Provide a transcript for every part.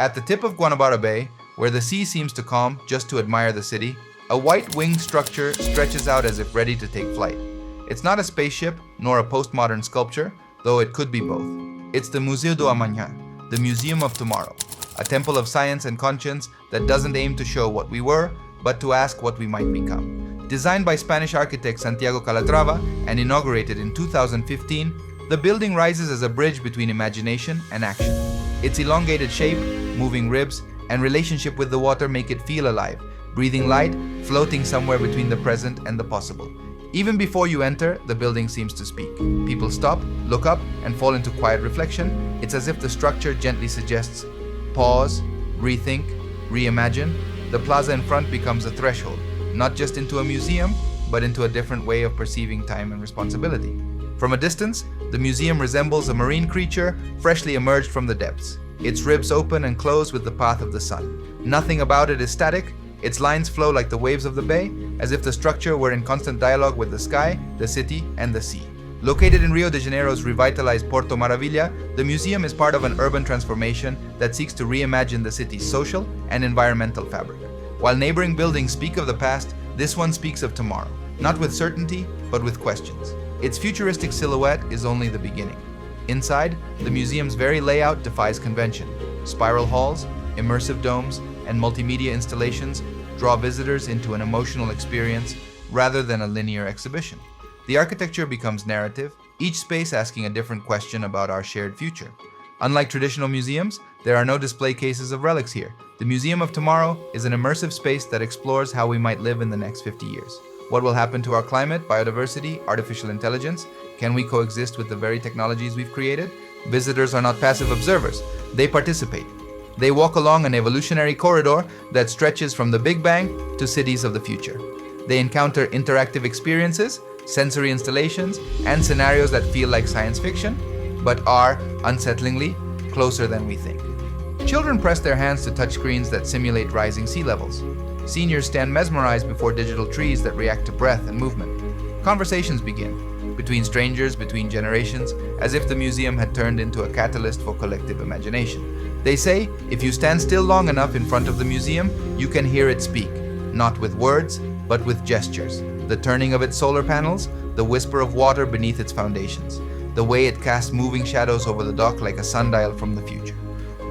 At the tip of Guanabara Bay, where the sea seems to calm just to admire the city, a white winged structure stretches out as if ready to take flight. It's not a spaceship nor a postmodern sculpture, though it could be both. It's the Museu do Amanhã, the Museum of Tomorrow, a temple of science and conscience that doesn't aim to show what we were, but to ask what we might become. Designed by Spanish architect Santiago Calatrava and inaugurated in 2015, the building rises as a bridge between imagination and action. Its elongated shape, moving ribs, and relationship with the water make it feel alive, breathing light, floating somewhere between the present and the possible. Even before you enter, the building seems to speak. People stop, look up, and fall into quiet reflection. It's as if the structure gently suggests, pause, rethink, reimagine. The plaza in front becomes a threshold, not just into a museum, but into a different way of perceiving time and responsibility. From a distance, the museum resembles a marine creature freshly emerged from the depths. Its ribs open and close with the path of the sun. Nothing about it is static. Its lines flow like the waves of the bay, as if the structure were in constant dialogue with the sky, the city, and the sea. Located in Rio de Janeiro's revitalized Porto Maravilha, the museum is part of an urban transformation that seeks to reimagine the city's social and environmental fabric. While neighboring buildings speak of the past, this one speaks of tomorrow, not with certainty, but with questions. Its futuristic silhouette is only the beginning. Inside, the museum's very layout defies convention. Spiral halls, immersive domes, and multimedia installations draw visitors into an emotional experience rather than a linear exhibition. The architecture becomes narrative, each space asking a different question about our shared future. Unlike traditional museums, there are no display cases of relics here. The Museum of Tomorrow is an immersive space that explores how we might live in the next 50 years. What will happen to our climate, biodiversity, artificial intelligence? Can we coexist with the very technologies we've created? Visitors are not passive observers. They participate. They walk along an evolutionary corridor that stretches from the Big Bang to cities of the future. They encounter interactive experiences, sensory installations, and scenarios that feel like science fiction, but are, unsettlingly, closer than we think. Children press their hands to touch screens that simulate rising sea levels. Seniors stand mesmerized before digital trees that react to breath and movement. Conversations begin, between strangers, between generations, as if the museum had turned into a catalyst for collective imagination. They say, if you stand still long enough in front of the museum, you can hear it speak, not with words, but with gestures. The turning of its solar panels, the whisper of water beneath its foundations, the way it casts moving shadows over the dock like a sundial from the future.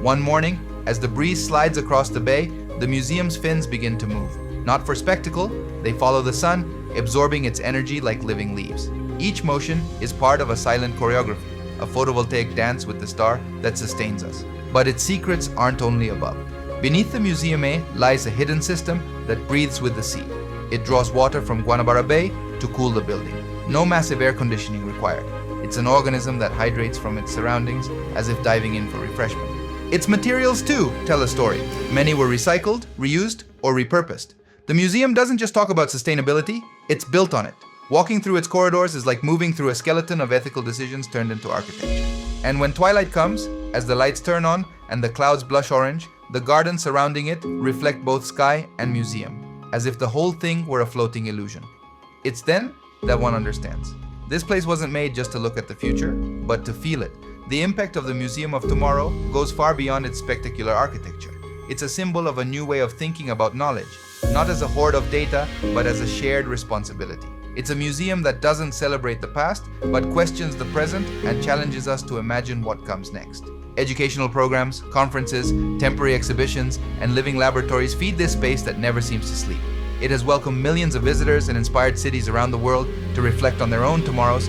One morning, as the breeze slides across the bay, the museum's fins begin to move. Not for spectacle, they follow the sun, absorbing its energy like living leaves. Each motion is part of a silent choreography, a photovoltaic dance with the star that sustains us. But its secrets aren't only above. Beneath the Museum A lies a hidden system that breathes with the sea. It draws water from Guanabara Bay to cool the building. No massive air conditioning required. It's an organism that hydrates from its surroundings as if diving in for refreshment. Its materials, too, tell a story. Many were recycled, reused, or repurposed. The museum doesn't just talk about sustainability, it's built on it. Walking through its corridors is like moving through a skeleton of ethical decisions turned into architecture. And when twilight comes, as the lights turn on and the clouds blush orange, the gardens surrounding it reflect both sky and museum, as if the whole thing were a floating illusion. It's then that one understands. This place wasn't made just to look at the future, but to feel it. The impact of the Museum of Tomorrow goes far beyond its spectacular architecture. It's a symbol of a new way of thinking about knowledge, not as a hoard of data, but as a shared responsibility. It's a museum that doesn't celebrate the past, but questions the present and challenges us to imagine what comes next. Educational programs, conferences, temporary exhibitions, and living laboratories feed this space that never seems to sleep. It has welcomed millions of visitors and inspired cities around the world to reflect on their own tomorrows.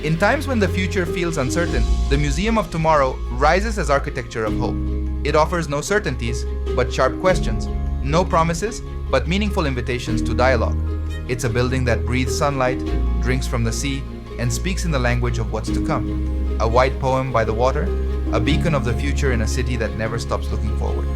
In times when the future feels uncertain, the Museum of Tomorrow rises as architecture of hope. It offers no certainties, but sharp questions, no promises, but meaningful invitations to dialogue. It's a building that breathes sunlight, drinks from the sea, and speaks in the language of what's to come. A white poem by the water, a beacon of the future in a city that never stops looking forward.